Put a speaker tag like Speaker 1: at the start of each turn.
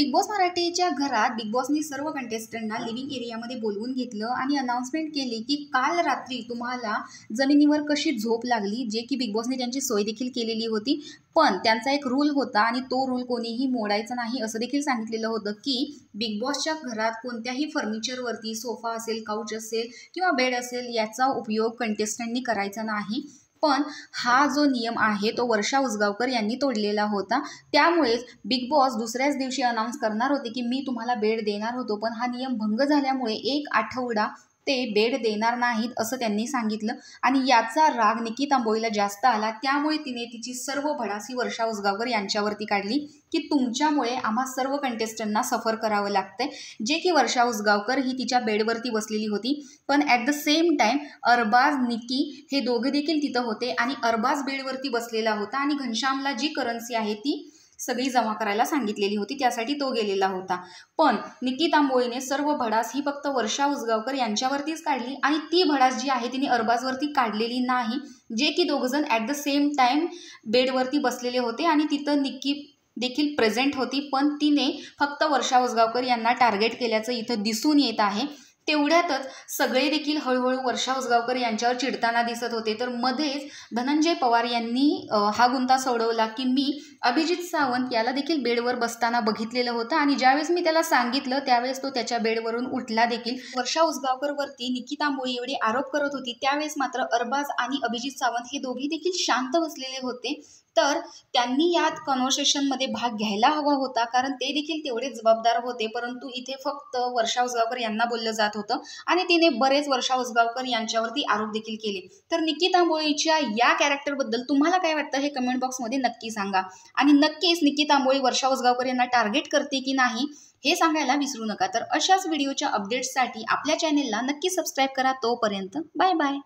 Speaker 1: Big boss मराठीच्या घरात big बॉसनी सर्व कंटेस्टंटना लिव्हिंग एरियामध्ये बोलवून घेतलं आणि अनाउन्समेंट केली की काल रात्री तुम्हाला जमिनीवर कशी झोप लागली, जे की बिग बॉसने त्यांची सोय देखील केलेली होती। पण त्यांचा एक रूल होता आणि तो रूल कोणीही मोडायचा नाही असं देखील सांगितलेलं होतं की बिग बॉसच्या घरात कोणत्याही फर्निचरवरती सोफा असेल, काउच असेल किंवा बेड असेल याचा उपयोग कंटेस्टंटनी करायचा नाही। पण हा जो नियम आहे तो वर्षा उसगावकर यांनी तोडलेला होता। त्यामुळेच बिग बॉस दुसऱ्याच दिवशी अनाउन्स करणार होते की मी तुम्हाला बेड देणार होतो, पण हा नियम भंग झाल्यामुळे एक आठवडा ते बेड देणार नाहीत असं त्यांनी सांगितलं। आणि याचा राग निकी तांबोळीला जास्त आला, त्यामुळे तिने तिची सर्व भडासी वर्षा उसगावकर यांच्यावरती काढली की तुमच्यामुळे आम्हा सर्व कंटेस्टंटना सफर करावं लागतंय, जे की वर्षा उसगावकर ही तिच्या बेडवरती बसलेली होती। पण at the same time Arbaz, Nikki हे दोघे देखील तिथं होते आणि अरबाज बेडवरती बसलेला होता आणि घनश्यामला जी करन्सी आहे ती सगळी जमा करायला सांगितलेली होती, त्यासाठी तो गेलेला होता। पण निकी तांबोळीने सर्व भडास ही फक्त वर्षा उसगावकर यांच्यावरतीच काढली आणि ती भडास जी आहे तिने अरबाजवरती काढलेली नाही, जे की दोघंजण ॲट द सेम टाईम बेडवरती बसलेले होते आणि तिथं निकी देखील प्रेझेंट होती, पण तिने फक्त वर्षा उसगावकर यांना टार्गेट केल्याचं इथं दिसून येत आहे। तेवढ्यातच सगळे देखील हळूहळू वर्षा उसगावकर यांच्यावर चिडताना दिसत होते। तर मध्येच धनंजय पवार यांनी हा गुंता सोडवला की मी अभिजित सावंत याला देखील बेडवर बसताना बघितलेलं होतं आणि ज्यावेळेस मी त्याला सांगितलं त्यावेळेस तो त्याच्या बेडवरून उठला देखील। वर्षा उसगावकरवरती निकी तांबोळी एवढे आरोप करत होती, त्यावेळेस मात्र अरबाज आणि अभिजित सावंत हे दोघे देखील शांत बसलेले होते। तर त्यांनी यात कन्व्हर्सेशनमध्ये भाग घ्यायला हवा होता, कारण ते देखील तेवढे जबाबदार होते, परंतु इथे फक्त वर्षा उसगावकर यांना बोललं जात होतं आणि तिने बरेच वर्षा उसगावकर यांच्यावरती आरोप देखील केले। तर निकी तांबोळीच्या या कॅरेक्टरबद्दल तुम्हाला काय वाटतं हे कमेंट बॉक्समध्ये नक्की सांगा आणि नक्कीच निकी तांबोळी वर्षा उसगावकर यांना टार्गेट करते की नाही हे सांगायला विसरू नका। तर अशाच व्हिडिओच्या अपडेट्ससाठी आपल्या चॅनेलला नक्की सबस्क्राईब करा। तोपर्यंत बाय बाय।